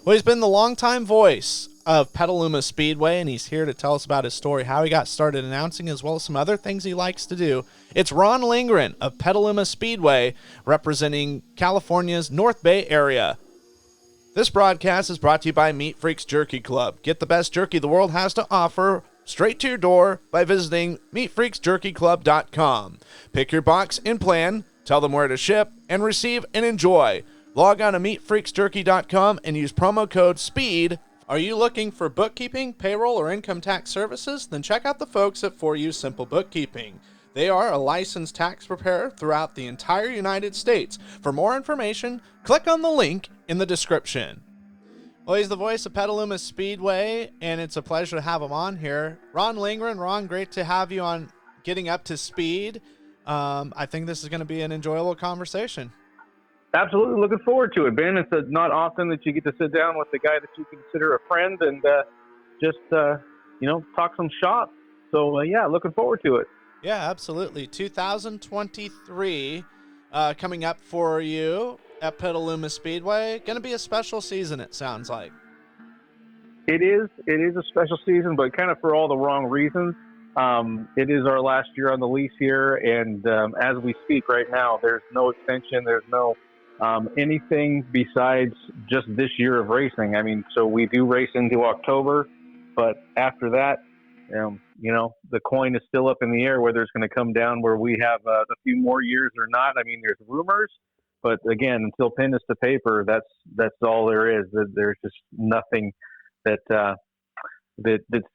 Well, he's been the longtime voice of Petaluma Speedway, and he's here to tell us about his story, how he got started announcing, as well as some other things he likes to do. It's Ron Lingron of Petaluma Speedway, representing California's North Bay area. This broadcast is brought to you by Meat Freaks Jerky Club. Get the best jerky the world has to offer straight to your door by visiting meatfreaksjerkyclub.com. Pick your box and plan, tell them where to ship, and receive and enjoy. Log on to meatfreaksjerky.com and use promo code SPEED. Are you looking for bookkeeping, payroll, or income tax services? Then check out the folks at For You Simple Bookkeeping. They are a licensed tax preparer throughout the entire United States. For more information, click on the link in the description. Well, he's the voice of Petaluma Speedway, and it's a pleasure to have him on here. Ron Lingron. Ron, great to have you on Getting Up to Speed. I think this is going to be an enjoyable conversation. Absolutely looking forward to it, Ben. It's not often that you get to sit down with the guy that you consider a friend and just talk some shop. So, looking forward to it. Yeah, absolutely. 2023 coming up for you at Petaluma Speedway. Going to be a special season, it sounds like. It is. It is a special season, but kind of for all the wrong reasons. It is our last year on the lease here, and as we speak right now, there's no extension. There's no anything besides just this year of racing. I mean, so we do race into October, but after that, the coin is still up in the air whether it's going to come down where we have a few more years or not. I mean, there's rumors, but again, until pen is to paper, that's all there is. There's just nothing that says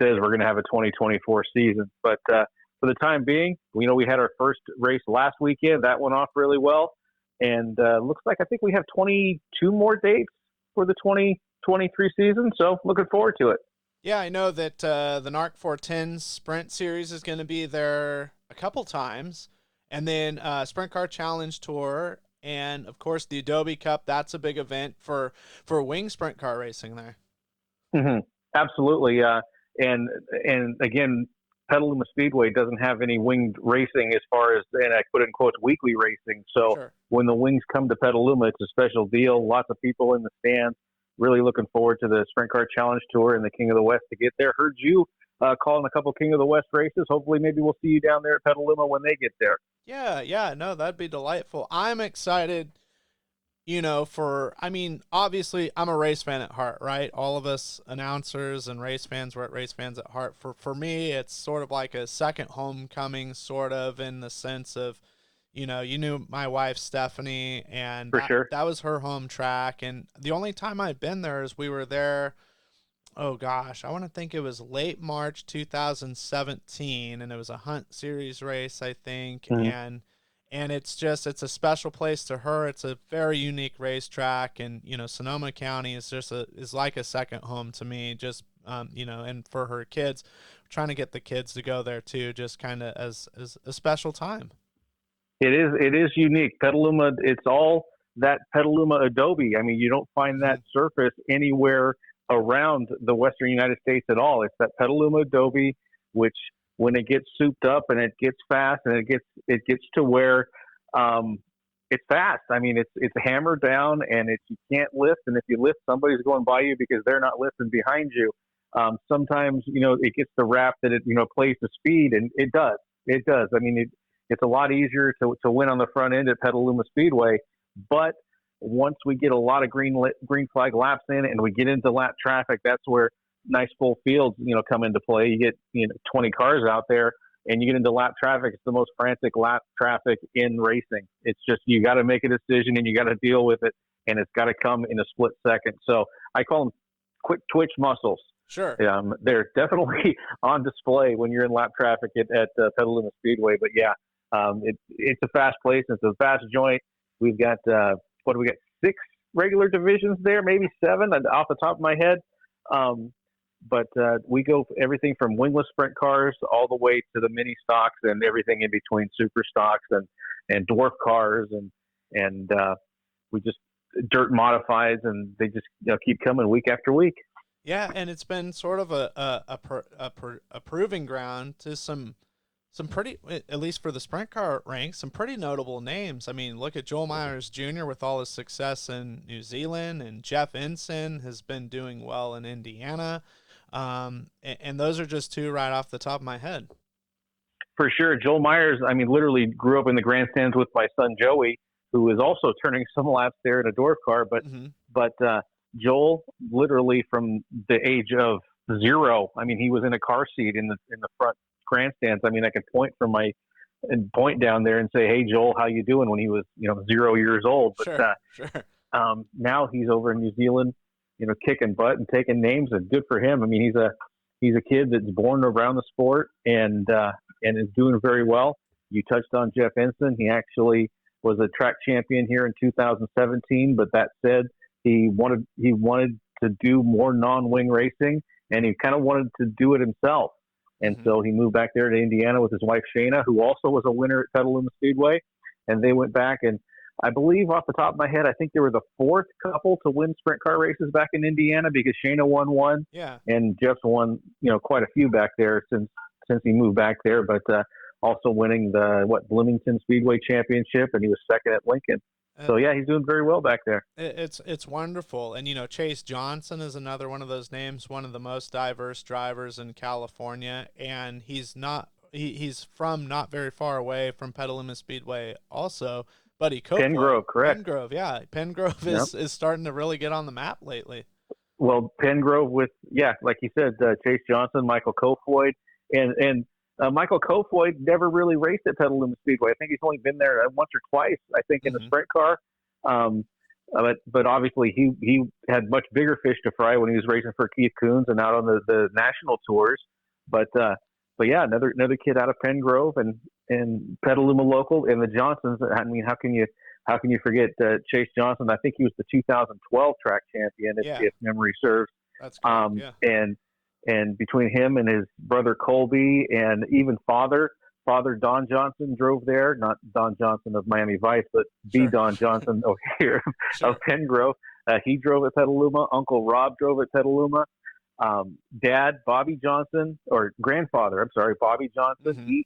we're going to have a 2024 season. But for the time being, we had our first race last weekend. That went off really well. And looks like I think we have 22 more dates for the 2023 season. So looking forward to it. Yeah, I know that the NARC 410 Sprint Series is going to be there a couple times. And then Sprint Car Challenge Tour. And, of course, the Adobe Cup. That's a big event for wing sprint car racing there. Mm-hmm. Absolutely. And again, Petaluma Speedway doesn't have any winged racing as far as, and I put in quotes, weekly racing. So Sure. When the wings come to Petaluma, it's a special deal. Lots of people in the stands. Really looking forward to the Sprint Car Challenge Tour and the King of the West to get there. Heard you calling a couple King of the West races. Hopefully maybe we'll see you down there at Petaluma when they get there. Yeah, no, that'd be delightful. I'm excited, obviously I'm a race fan at heart, right? All of us announcers and race fans, we're race fans at heart. For me, it's sort of like a second homecoming, sort of in the sense of, you knew my wife, Stephanie, and that was her home track. And the only time I'd been there is we were there, oh gosh, I want to think it was late March 2017, and it was a Hunt Series race, I think. Mm-hmm. And it's a special place to her. It's a very unique racetrack, and Sonoma County is is like a second home to me. Just and for her kids, trying to get the kids to go there too, just kind of as a special time. It is unique. Petaluma, it's all that Petaluma adobe. I mean, you don't find that surface anywhere around the Western United States at all. It's that Petaluma adobe, which when it gets souped up and it gets fast and it gets to where it's fast. I mean, it's hammered down, and you can't lift. And if you lift, somebody's going by you because they're not lifting behind you. Sometimes, it gets the rap that it, plays the speed, and it does. It does. I mean, it's a lot easier to win on the front end at Petaluma Speedway. But once we get a lot of green flag laps in and we get into lap traffic, that's where nice full fields, come into play. You get, 20 cars out there and you get into lap traffic. It's the most frantic lap traffic in racing. It's just, you got to make a decision and you got to deal with it, and it's got to come in a split second. So I call them quick twitch muscles. Sure. They're definitely on display when you're in lap traffic at Petaluma Speedway. But yeah, it's a fast place. It's a fast joint. We've got, 6 regular divisions there, maybe 7 off the top of my head. But we go everything from wingless sprint cars all the way to the mini stocks and everything in between, super stocks and dwarf cars and we just dirt modifieds, and they just keep coming week after week. Yeah, and it's been sort of a proving ground to some some pretty, at least for the sprint car ranks, some pretty notable names. I mean, look at Joel Myers Jr. with all his success in New Zealand, and Jeff Ensign has been doing well in Indiana. And those are just two right off the top of my head. For sure. Joel Myers, I mean, literally grew up in the grandstands with my son Joey, who is also turning some laps there in a dwarf car. But Joel, literally from the age of 0, I mean, he was in a car seat in the front grandstands. I mean, I could point down there and say, "Hey, Joel, how you doing?" When he was 0 years old. But Sure. now he's over in New Zealand, kicking butt and taking names, and good for him. I mean, he's a kid that's born around the sport and is doing very well. You touched on Jeff Ensign. He actually was a track champion here in 2017. But that said, he wanted to do more non-wing racing, and he kind of wanted to do it himself. And so he moved back there to Indiana with his wife Shayna, who also was a winner at Petaluma Speedway. And they went back, and I believe off the top of my head, I think they were the 4th couple to win sprint car races back in Indiana, because Shayna won one, and Jeff's won quite a few back there since he moved back there. But also winning the Bloomington Speedway Championship, and he was second at Lincoln. So yeah, he's doing very well back there. It's wonderful. And Chase Johnson is another one of those names, one of the most diverse drivers in California, and he's from not very far away from Petaluma Speedway also. Buddy Copeland. Pengrove, correct. Pengrove, yeah. Pengrove is starting to really get on the map lately. Well, Pengrove with, like you said, Chase Johnson, Michael Kofoid, and Michael Kofoid never really raced at Petaluma Speedway. I think he's only been there once or twice, I think, in the sprint car. But obviously he had much bigger fish to fry when he was racing for Keith Coons and out on the national tours. But yeah, another kid out of Pengrove and Petaluma local, and the Johnsons. I mean, how can you forget Chase Johnson? I think he was the 2012 track champion, if memory serves. That's correct, And between him and his brother Colby, and even father Don Johnson drove there, not Don Johnson of Miami Vice, but the Don Johnson over here of Pengrove. He drove at Petaluma. Uncle Rob drove at Petaluma. Dad, Bobby Johnson, or grandfather, I'm sorry, Bobby Johnson, he,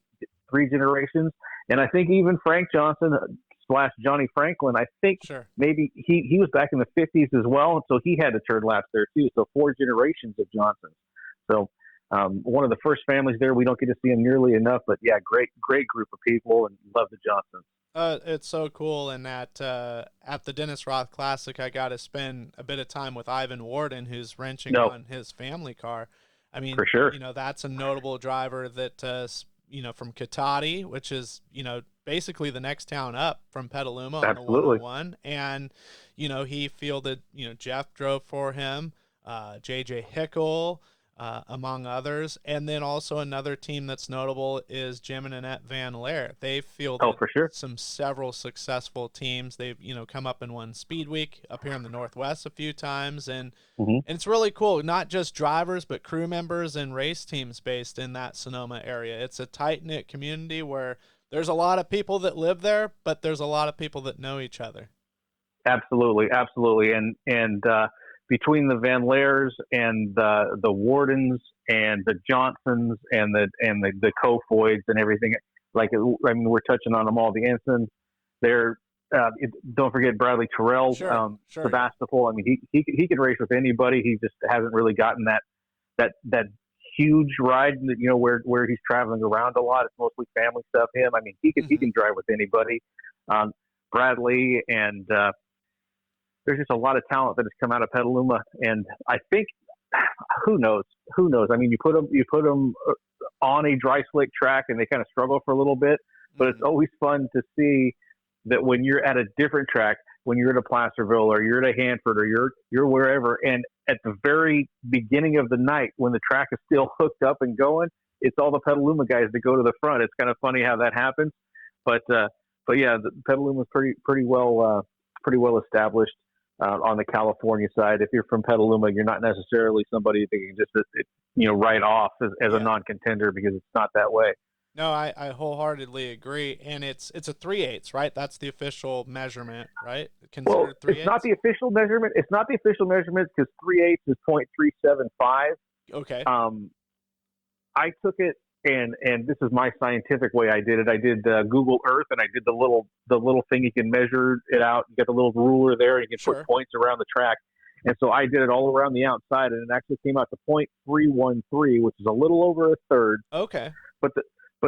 3 generations. And I think even Frank Johnson / Johnny Franklin, I think maybe he was back in the 50s as well. And so he had to turn laps there too. So 4 generations of Johnsons. So one of the first families there. We don't get to see them nearly enough, but yeah, great group of people, and love the Johnsons. It's so cool. And at the Dennis Roth Classic, I got to spend a bit of time with Ivan Warden, who's wrenching on his family car. I mean, for sure, that's a notable driver that, from Katati, which is, basically the next town up from Petaluma on the 101. And, he fielded, Jeff drove for him, JJ Hickel, among others. And then also another team that's notable is Jim and Annette Van Laer. They've fielded several successful teams. They've, come up and won Speed Week up here in the Northwest a few times. And it's really cool. Not just drivers, but crew members and race teams based in that Sonoma area. It's a tight-knit community where there's a lot of people that live there, but there's a lot of people that know each other. Absolutely. And between the Van Laers and the Wardens and the Johnsons and the Kofoids and everything, we're touching on them all. The Ensigns, don't forget Bradley Terrell, Sebastopol. I mean, he can race with anybody. He just hasn't really gotten that huge ride, where he's traveling around a lot. It's mostly family stuff. Him, I mean, he can drive with anybody. Bradley, and there's just a lot of talent that has come out of Petaluma, and I think who knows? I mean, you put them on a dry slick track, and they kind of struggle for a little bit, but it's always fun to see that when you're at a different track, when you're at a Placerville or you're at a Hanford or you're wherever, and at the very beginning of the night when the track is still hooked up and going, it's all the Petaluma guys that go to the front. It's kind of funny how that happens, but yeah, the Petaluma is pretty well established. On the California side, if you're from Petaluma, you're not necessarily somebody that you can just write off as a non-contender, because it's not that way. No, I wholeheartedly agree, and it's a 3/8, right? That's the official measurement, right? Well, it's not the official measurement. It's not the official measurement because 3/8 is .375. Okay. I took it and this is my scientific way I did it. I did Google Earth, and I did the little thing you can measure it out. You get the little ruler there, and you can Sure. put points around the track. And so I did it all around the outside, and it actually came out to .313, which is a little over a third. Okay. But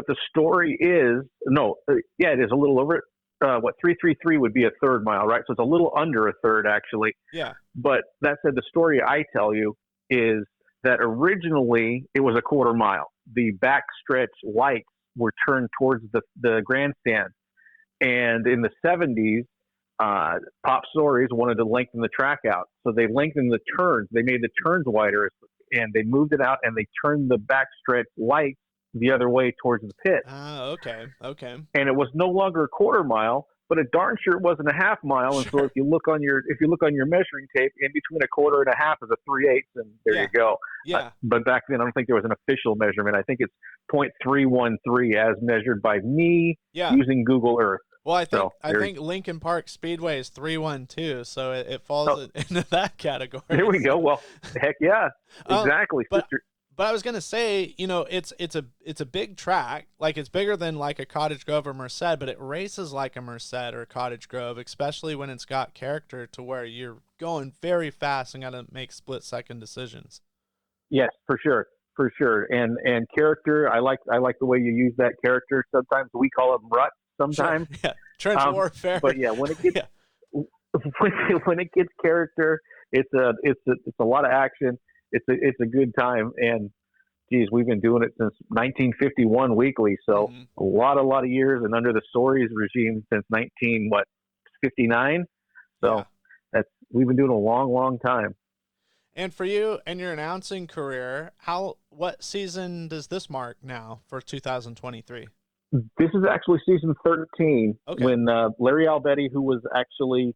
the story is it is a little over. 333 would be a third mile, right? So it's a little under a third, actually. Yeah. But that said, the story I tell you is that originally it was a quarter mile. The backstretch lights were turned towards the grandstand. And in the 70s, Pop Stories wanted to lengthen the track out. So they lengthened the turns. They made the turns wider, and they moved it out, and they turned the backstretch lights the other way towards the pit. Okay. And it was no longer a quarter mile, but it darn sure wasn't a half mile. And Sure. so if you look on your measuring tape, in between a quarter and a half is a 3/8, and there you go. Yeah. But back then, I don't think there was an official measurement. I think it's .313 as measured by me using Google Earth. Well, I think Lincoln Park Speedway is 312, so it falls into that category. There we go. Well, heck yeah, exactly. But I was gonna say, it's a big track. Like, it's bigger than like a Cottage Grove or Merced, but it races like a Merced or a Cottage Grove, especially when it's got character to where you're going very fast and got to make split-second decisions. Yes, for sure. And character, I like the way you use that character. Sometimes we call them ruts. Sometimes, sure. Yeah, trench warfare. But yeah, when it gets when it gets character, it's a lot of action. It's a good time, and geez, we've been doing it since 1951 weekly, so a lot of years, and under the Stories regime since 1959. So we've been doing it a long time. And for you and your announcing career, what season does this mark now for 2023? This is actually season 13, when Larry Albetti, who was actually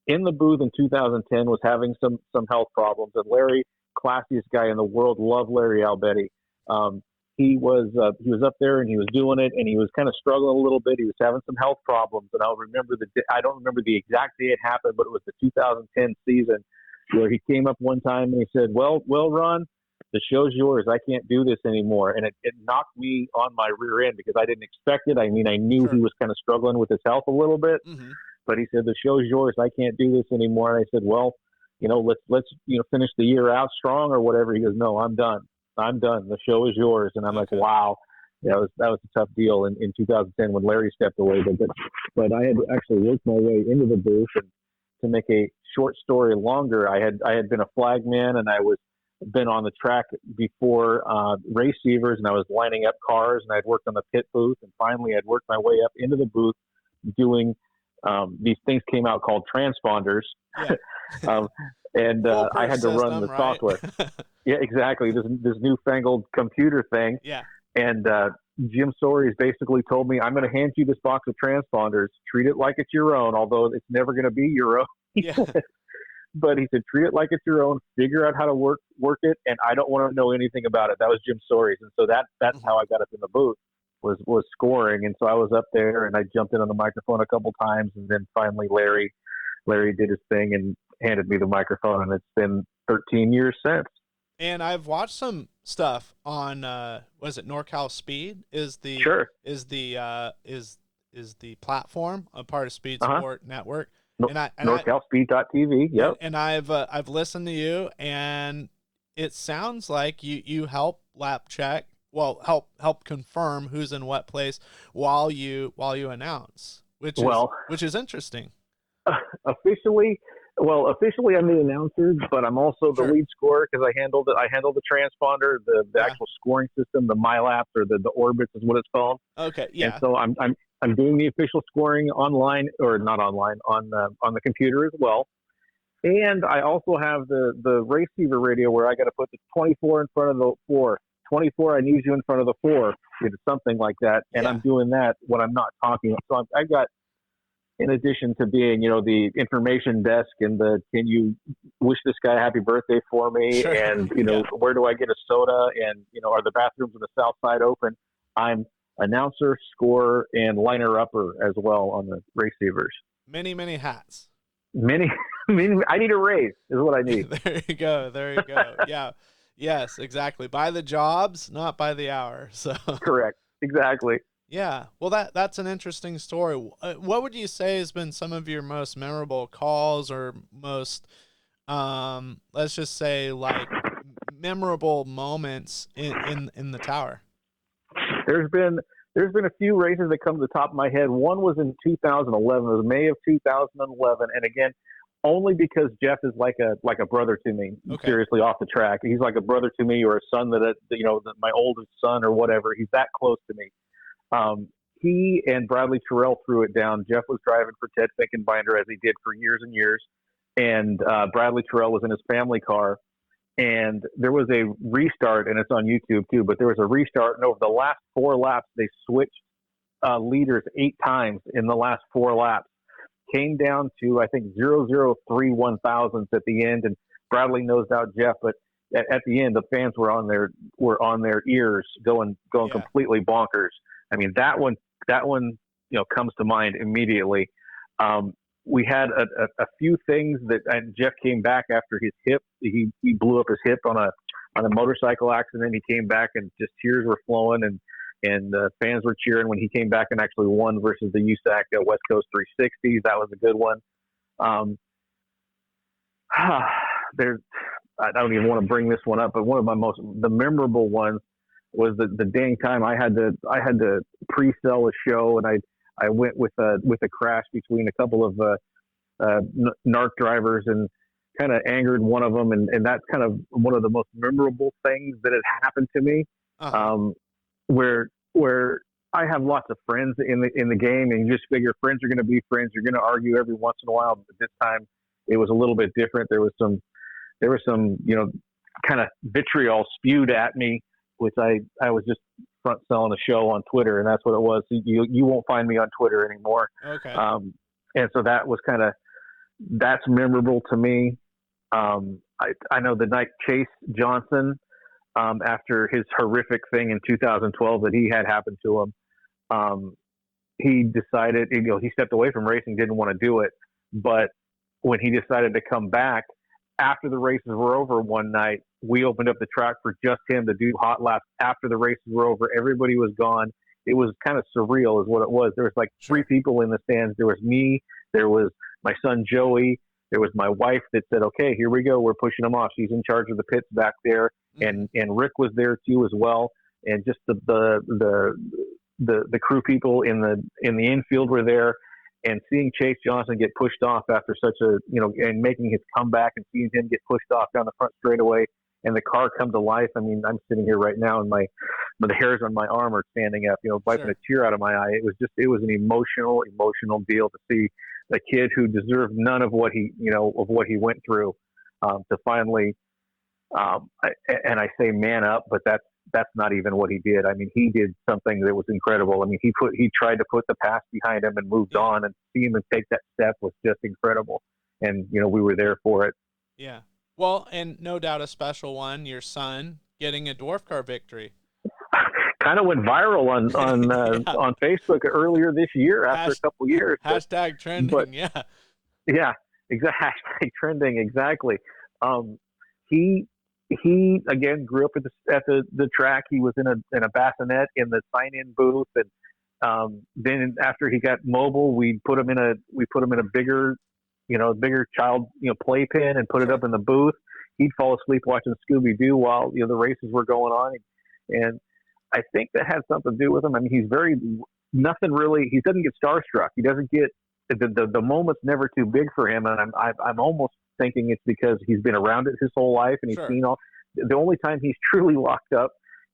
in the booth in 2010, was having some health problems. And Larry, classiest guy in the world, loved Larry Albetti. He was up there and he was doing it, and he was kind of struggling a little bit. He was having some health problems, and I don't remember the exact day it happened, but it was the 2010 season where he came up one time and he said, "Well, Ron, the show's yours. I can't do this anymore." And it knocked me on my rear end because I didn't expect it. I mean, I knew he was kind of struggling with his health a little bit, but he said, "The show's yours. I can't do this anymore." And I said, "Well, let's finish the year out strong or whatever." He goes, "No, I'm done. The show is yours." And I'm like, wow. That was a tough deal in 2010 when Larry stepped away. But I had actually worked my way into the booth, and to make a short story longer, I had been a flagman, and I was been on the track before race receivers, and I was lining up cars, and I'd worked on the pit booth, and finally I'd worked my way up into the booth doing these things came out called transponders. Yeah. And I had to run the software. Yeah, exactly. This newfangled computer thing. Yeah. And Jim Soares basically told me, "I'm going to hand you this box of transponders. Treat it like it's your own, although it's never going to be your own." Yeah. But he said, "Treat it like it's your own. Figure out how to work it, and I don't want to know anything about it." That was Jim Soares, and so that's how I got up in the booth was scoring. And so I was up there, and I jumped in on the microphone a couple times, and then finally Larry did his thing and handed me the microphone, and it's been 13 years since. And I've watched some stuff on what is it, NorCal Speed is the platform, a part of Speed Sport Network. NorCalSpeed.tv. Yep. And I've listened to you, and it sounds like you help lap check, help confirm who's in what place while you announce, which is interesting. Officially, I'm the announcer, but I'm also the lead scorer because I handle the transponder, the actual scoring system, the MyLaps or the orbits is what it's called. Okay, yeah. And so I'm doing the official scoring online, or not online, on the computer as well. And I also have the receiver radio where I got to put the 24 in front of the 4. 24, I need you in front of the 4. It's something like that. And I'm doing that when I'm not talking. So I got, in addition to being, the information desk and can you wish this guy a happy birthday for me? Sure. And, where do I get a soda? And, are the bathrooms on the south side open? I'm announcer, scorer, and liner upper as well on the receivers. Many, many hats. Many, I need a raise is what I need. There you go. Yeah. Yes, exactly. By the jobs, not by the hour. So Correct. Exactly. yeah. Well, that's an interesting story. What would you say has been some of your most memorable calls or most, let's just say, like memorable moments in the tower? There's been there's been a few races that come to the top of my head. One was in 2011. It was May of 2011, and again, only because Jeff is like a brother to me. Okay. Seriously, off the track, he's like a brother to me, or a son that my oldest son or whatever. He's that close to me. He and Bradley Terrell threw it down. Jeff was driving for Ted Finkenbinder as he did for years and years, and Bradley Terrell was in his family car. And there was a restart, and it's on YouTube too. But there was a restart, and over the last 4 laps, they switched leaders 8 times in the last 4 laps. Came down to I think 0.003 at the end, and Bradley nosed out Jeff. But at the end, the fans were on their ears, going Yeah. completely bonkers. I mean, that one comes to mind immediately. We had a few things and Jeff came back after his hip. He blew up his hip on a motorcycle accident. He came back and just tears were flowing, and fans were cheering when he came back and actually won versus the USAC West Coast 360s. That was a good one. There's I don't even want to bring this one up, but one of the memorable ones was the dang time I had to pre-sell a show, and I went with a crash between a couple of NARC drivers and kind of angered one of them, and that's kind of one of the most memorable things that had happened to me. Uh-huh. Where I have lots of friends in the game, and you just figure friends are going to be friends. You're going to argue every once in a while, but this time it was a little bit different. There was some kind of vitriol spewed at me, which I was just front selling a show on Twitter, and that's what it was. You won't find me on Twitter anymore. Okay. And so that's memorable to me. I know the night Chase Johnson, after his horrific thing in 2012 that he had happened to him, he decided, he stepped away from racing, didn't want to do it. But when he decided to come back after the races were over one night, we opened up the track for just him to do hot laps after the races were over. Everybody was gone. It was kind of surreal is what it was. There was like 3 people in the stands. There was me. There was my son, Joey. There was my wife that said, okay, here we go. We're pushing them off. She's in charge of the pits back there. And Rick was there too as well. And just the crew people in the infield were there, and seeing Chase Johnson get pushed off after such and making his comeback, and seeing him get pushed off down the front straightaway and the car come to life. I mean, I'm sitting here right now and the hairs on my arm are standing up, wiping a tear out of my eye. It was an emotional deal to see a kid who deserved none of what he went through, to finally, and I say man up, but that's not even what he did. I mean, he did something that was incredible. I mean, he tried to put the past behind him and moved on, and see him take that step was just incredible. And, we were there for it. Yeah. Well, and no doubt a special one, your son getting a dwarf car victory. Kind of went viral on Facebook earlier this year after a couple of years. Hashtag trending, but, yeah. Yeah, exactly. Hashtag trending, exactly. He again grew up at the track. He was in a bassinet in the sign-in booth, and then after he got mobile, we put him in a bigger child playpen and put it up in the booth. He'd fall asleep watching Scooby-Doo while the races were going on, and I think that had something to do with him. I mean, he doesn't get starstruck. He doesn't get the moment's never too big for him, and I'm almost thinking it's because he's been around it his whole life, and he's seen all. The only time he's truly locked up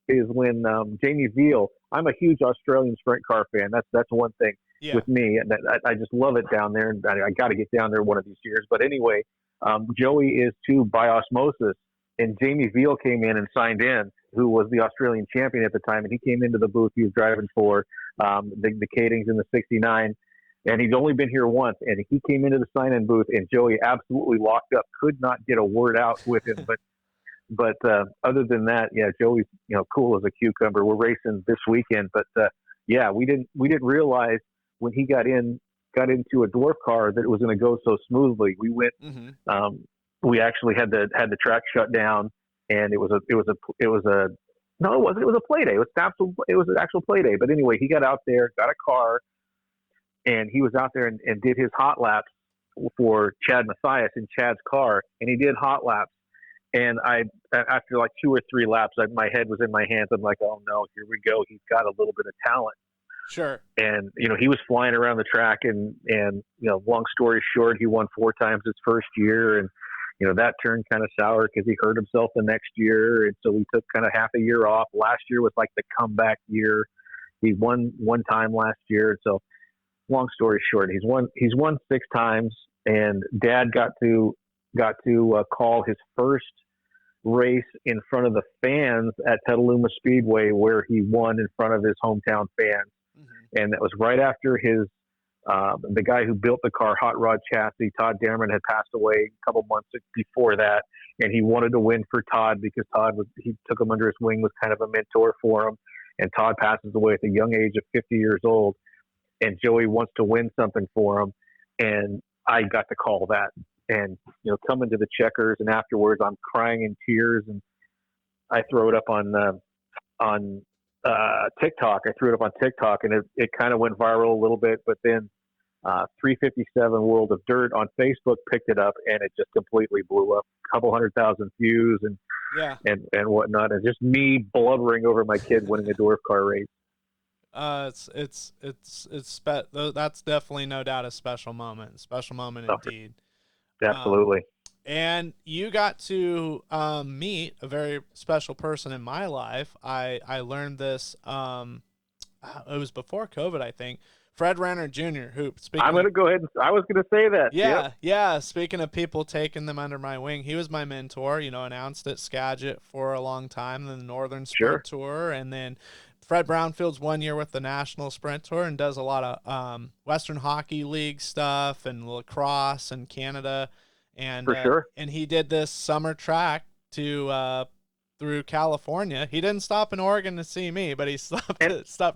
is when Jamie Veal. I'm a huge Australian sprint car fan. That's one thing with me, and I just love it down there, and I got to get down there one of these years. But anyway, Joey is too by osmosis, and Jamie Veal came in and signed in, who was the Australian champion at the time, and he came into the booth. He was driving for the Kadings in the '69. And he's only been here once, and he came into the sign-in booth, and Joey absolutely locked up, could not get a word out with him. But other than that, yeah, Joey's cool as a cucumber. We're racing this weekend, but we didn't realize when he got into a dwarf car that it was going to go so smoothly. We went, we actually had the track shut down, and it was a no, it wasn't. It was a play day. It was an actual play day. But anyway, he got out there, got a car, and he was out there and did his hot laps for Chad Mathias in Chad's car, and he did hot laps. And after like 2 or 3 laps, my head was in my hands. I'm like, oh no, here we go. He's got a little bit of talent. Sure. And he was flying around the track, and long story short, he won 4 times his first year, and that turned kind of sour because he hurt himself the next year, and so we took kind of half a year off. Last year was like the comeback year. He won 1 time last year, and so long story short, he's won 6 times, and Dad got to call his first race in front of the fans at Petaluma Speedway, where he won in front of his hometown fans. Mm-hmm. And that was right after the guy who built the car, Hot Rod Chassis, Todd Damerman, had passed away a couple months before that, and he wanted to win for Todd because he took him under his wing, was kind of a mentor for him. And Todd passes away at the young age of 50 years old, and Joey wants to win something for him, and I got to call that. And coming to the checkers, and afterwards I'm crying in tears, and I throw it up on TikTok. I threw it up on TikTok, and it kind of went viral a little bit, but then 357 World of Dirt on Facebook picked it up, and it just completely blew up. A couple 100,000 views and whatnot, and just me blubbering over my kid winning a dwarf car race. That's definitely no doubt a special moment indeed. Absolutely. And you got to meet a very special person in my life. I learned this. It was before COVID, I think. Fred Renner Jr. I'm going to go ahead and I was going to say that. Yeah. Speaking of people taking them under my wing, he was my mentor. Announced at Skagit for a long time, then the Northern Sprint Tour, and then Fred Brownfield's 1 year with the National Sprint Tour and does a lot of Western Hockey League stuff and lacrosse in Canada. And for sure. And he did this summer track through California. He didn't stop in Oregon to see me, but he stopped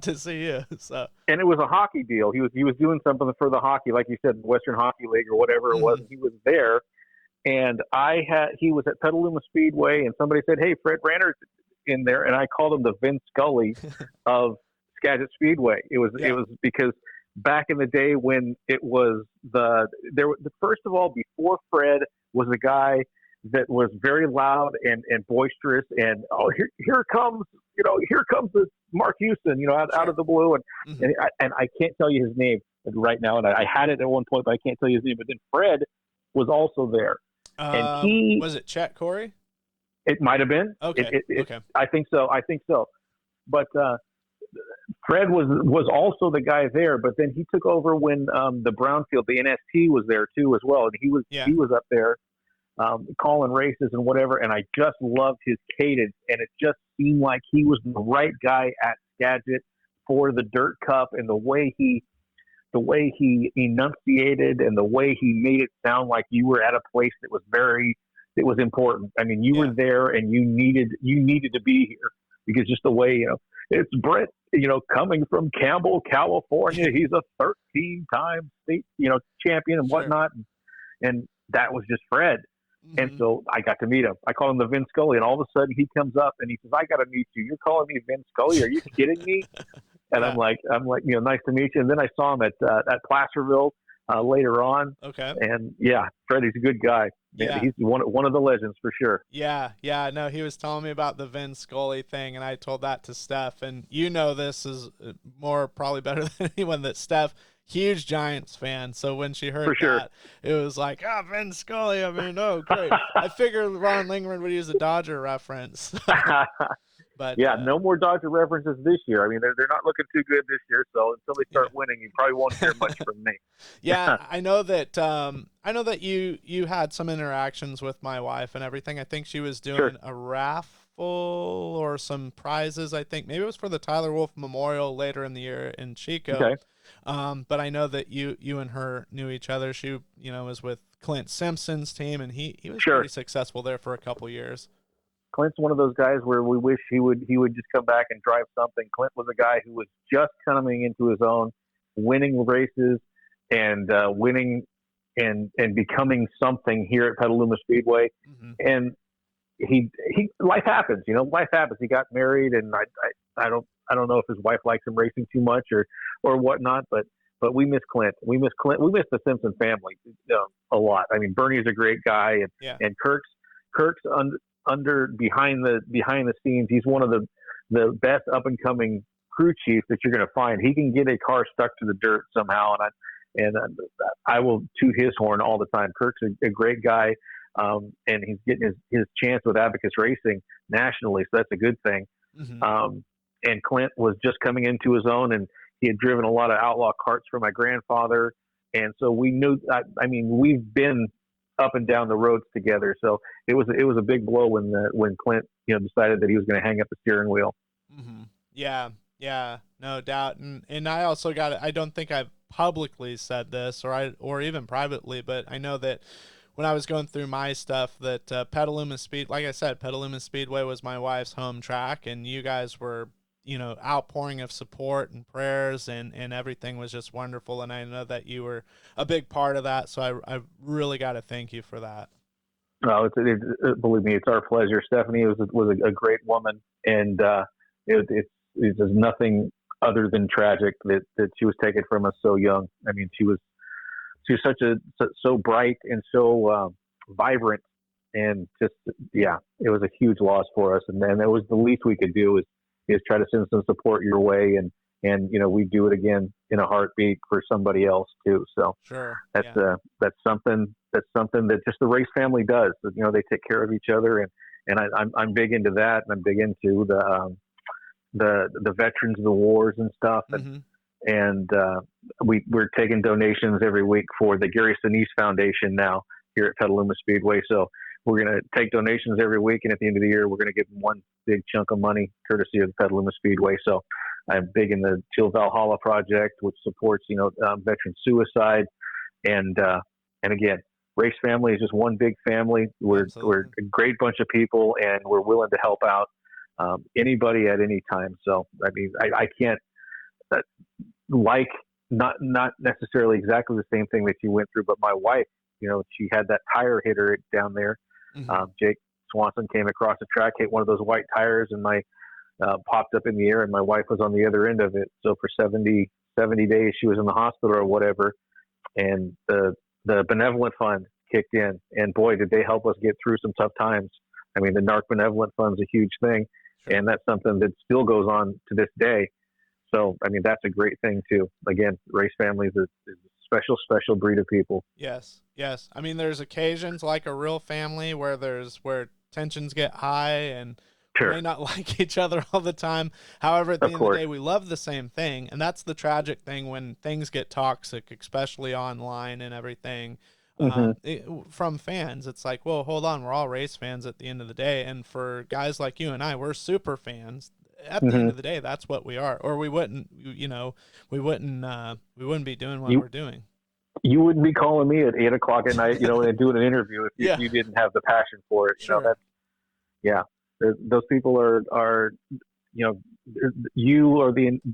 to see you. So. And it was a hockey deal. He was doing something for the hockey, like you said, Western Hockey League or whatever it was. He was there, and he was at Petaluma Speedway, and somebody said, "Hey, Fred Ranner's in there," and I called him the Vince Scully of Skagit Speedway. It was because back in the day when it was first of all, before Fred was a guy that was very loud and boisterous, and here comes this Mark Houston, out of the blue, and I can't tell you his name right now, and I had it at one point, but I can't tell you his name. But then Fred was also there, and was it Chet Corey? It might have been. Okay. Okay. I think so. But Fred was also the guy there, but then he took over when the Brownfield, the NST, was there too as well, and he was up there calling races and whatever. And I just loved his cadence, and it just seemed like he was the right guy at Skagit for the Dirt Cup, and the way he enunciated and the way he made it sound like you were at a place that was important. I mean, you were there, and you needed to be here because just the way, it's Brett, coming from Campbell, California. He's a 13-time state, champion and whatnot. And that was just Fred. Mm-hmm. And so I got to meet him. I call him the Vince Scully, and all of a sudden he comes up and he says, "I got to meet you. You're calling me Vince Scully? Are you kidding me?" And I'm like, nice to meet you. And then I saw him at Placerville later on. Okay. And Freddie's a good guy. Yeah, he's one of the legends for sure. Yeah. No, he was telling me about the Vince Scully thing, and I told that to Steph. And this is more probably better than anyone, that Steph, huge Giants fan. So when she heard that, it was like, Vince Scully. I mean, great. I figured Ron Lingron would use a Dodger reference. But no more Dodger references this year. I mean, they're not looking too good this year. So until they start winning, you probably won't hear much from me. I know that you had some interactions with my wife and everything. I think she was doing a raffle or some prizes. I think maybe it was for the Tyler Wolf Memorial later in the year in Chico. Okay. But I know that you and her knew each other. She was with Clint Simpson's team, and he was pretty successful there for a couple years. Clint's one of those guys where we wish he would just come back and drive something. Clint was a guy who was just coming into his own, winning races and winning and becoming something here at Petaluma Speedway. Mm-hmm. And he life happens, life happens. He got married, and I don't know if his wife likes him racing too much or whatnot, but we miss Clint. We miss Clint. We miss the Simpson family a lot. I mean, Bernie's a great guy, and Yeah. and Kirk's under behind the scenes. He's one of the best up and coming crew chiefs that you're going to find. He can get a car stuck to the dirt somehow, and I will toot his horn all the time. Kirk's a great guy, and he's getting his chance with Abacus Racing nationally, so that's a good thing. Mm-hmm. And Clint was just coming into his own, and he had driven a lot of outlaw carts for my grandfather, and so we knew. I mean, we've been up and down the roads together, so it was a big blow when Clint decided that he was going to hang up the steering wheel. Mm-hmm. Yeah, no doubt. And I also I don't think I've publicly said this or even privately, but I know that when I was going through my stuff that Petaluma like I said, Petaluma Speedway was my wife's home track, and you guys were, outpouring of support and prayers, and everything was just wonderful. And I know that you were a big part of that. So I really got to thank you for that. No, believe me, it's our pleasure. Stephanie was a great woman, and it's nothing other than tragic that she was taken from us so young. I mean, she was so bright and so vibrant, and just it was a huge loss for us. And then it was the least we could do is try to send some support your way, and we do it again in a heartbeat for somebody else too. So sure, that's something that just the race family does. They take care of each other, and I'm big into that, and I'm big into the veterans of the wars and stuff, and we're taking donations every week for the Gary Sinise Foundation now here at Petaluma Speedway. So we're going to take donations every week, and at the end of the year, we're going to give them one big chunk of money courtesy of Petaluma Speedway. So I'm big in the Teal Valhalla project, which supports veteran suicide, and again, race family is just one big family. We're a great bunch of people, and we're willing to help out anybody at any time. So I mean, I can't not necessarily exactly the same thing that you went through, but my wife, she had that tire hitter down there. Jake Swanson came across the track, hit one of those white tires, and popped up in the air, and my wife was on the other end of it. So for 70 days, she was in the hospital or whatever, and the benevolent fund kicked in, and boy, did they help us get through some tough times. I mean, the NARC benevolent fund's a huge thing, and that's something that still goes on to this day. So, I mean, that's a great thing too. Again, race families is a special breed of people. Yes. I mean, there's occasions like a real family where tensions get high, and sure, we may not like each other all the time. However, at the end of the day, we love the same thing, and that's the tragic thing when things get toxic, especially online and everything. From fans, it's like, well, hold on, we're all race fans at the end of the day, and for guys like you and I, we're super fans. At the end of the day, that's what we are, or we wouldn't be doing what we're doing. You wouldn't be calling me at 8 o'clock at night, and doing an interview if you didn't have the passion for it. Sure. Those people are you are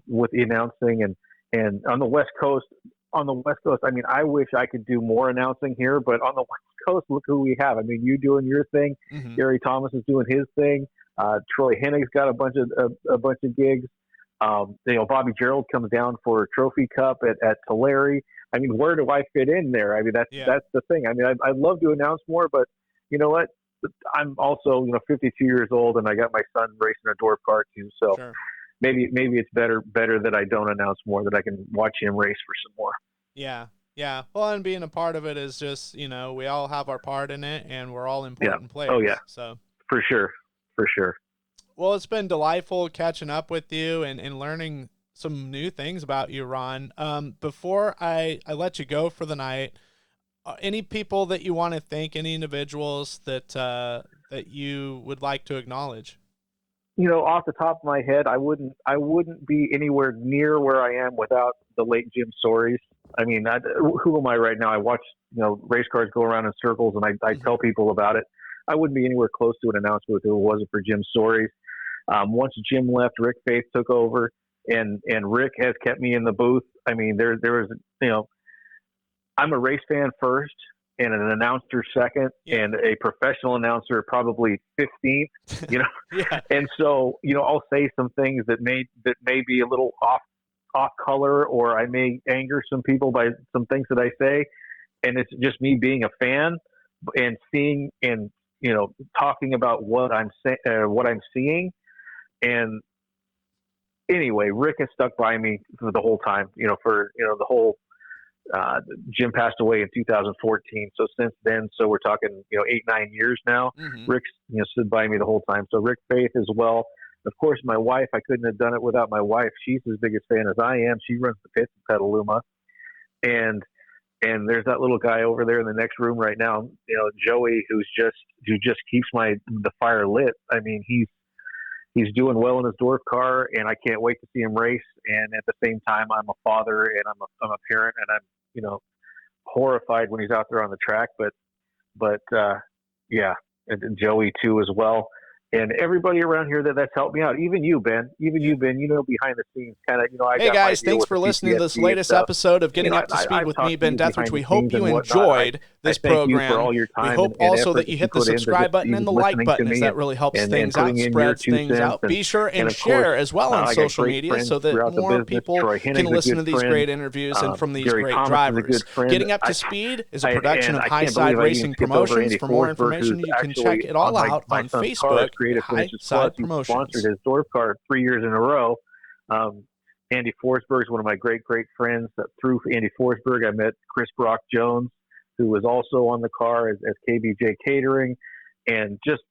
with the announcing, and on the West Coast. On the West Coast, I mean, I wish I could do more announcing here, but on the West Coast, look who we have. I mean, you doing your thing, Gary Thomas is doing his thing. Troy Hennig's got a bunch of gigs. Bobby Gerald comes down for Trophy Cup at Tulare. I mean, where do I fit in there? I mean, that's the thing. I mean, I'd love to announce more, but you know what? I'm also 52 years old, and I got my son racing a dwarf kart too. So maybe it's better that I don't announce more, that I can watch him race for some more. Yeah. Well, and being a part of it is just, we all have our part in it, and we're all important players. Oh yeah. So for sure. Well, it's been delightful catching up with you and learning some new things about you, Ron. Before I let you go for the night, any people that you want to thank, any individuals that you would like to acknowledge? Off the top of my head, I wouldn't be anywhere near where I am without the late Jim Soares. I mean, who am I right now? I watch, race cars go around in circles, and I tell people about it. I wouldn't be anywhere close to an announcement if it wasn't for Jim Soares. Once Jim left, Rick Faith took over, and Rick has kept me in the booth. I mean, there was, I'm a race fan first, and an announcer second, and a professional announcer probably 15th, you know. Yeah. And so, I'll say some things that may be a little off color, or I may anger some people by some things that I say, and it's just me being a fan and seeing and talking about what I'm seeing. And anyway, Rick has stuck by me for the whole time, for the whole Jim passed away in 2014. So since then, so we're talking, 8-9 years now. Mm-hmm. Rick's, stood by me the whole time. So Rick Faith as well. Of course, my wife, I couldn't have done it without my wife. She's as big a fan as I am. She runs the pits in Petaluma. And there's that little guy over there in the next room right now, Joey, who just keeps the fire lit. I mean, he's doing well in his dwarf car, and I can't wait to see him race. And at the same time, I'm a father and I'm a parent, and I'm, horrified when he's out there on the track. But yeah, and Joey too as well. And everybody around here that's helped me out, even you, Ben, behind the scenes, kind of, Hey guys, thanks for listening to this latest episode of Getting Up to Speed with me, Ben Dethridge. We hope you enjoyed this program. We hope also that you hit the subscribe button and the like button, as that really helps things out, spreads things out. Be sure and share as well on social media so that more people can listen to these great interviews and from these great drivers. Getting Up to Speed is a production of Highside Racing Promotions. For more information, you can check it all out on Facebook. Highside Promotions. Sponsored his dwarf car 3 years in a row. Andy Forsberg is one of my great Mm-hmm. friends. Through Andy Forsberg, I met Chris Brock Jones, who was also on the car as KBJ Catering, and just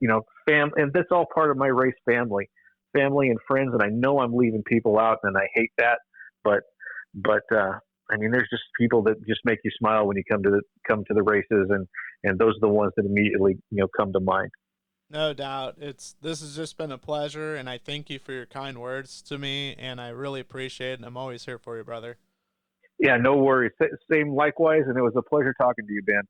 and that's all part of my race family and friends. And I know I'm leaving people out, and I hate that, but I mean, there's just people that just make you smile when you come to the races, and those are the ones that immediately come to mind. No doubt. This has just been a pleasure, and I thank you for your kind words to me, and I really appreciate it, and I'm always here for you, brother. Yeah, no worries. Same likewise, and it was a pleasure talking to you, Ben.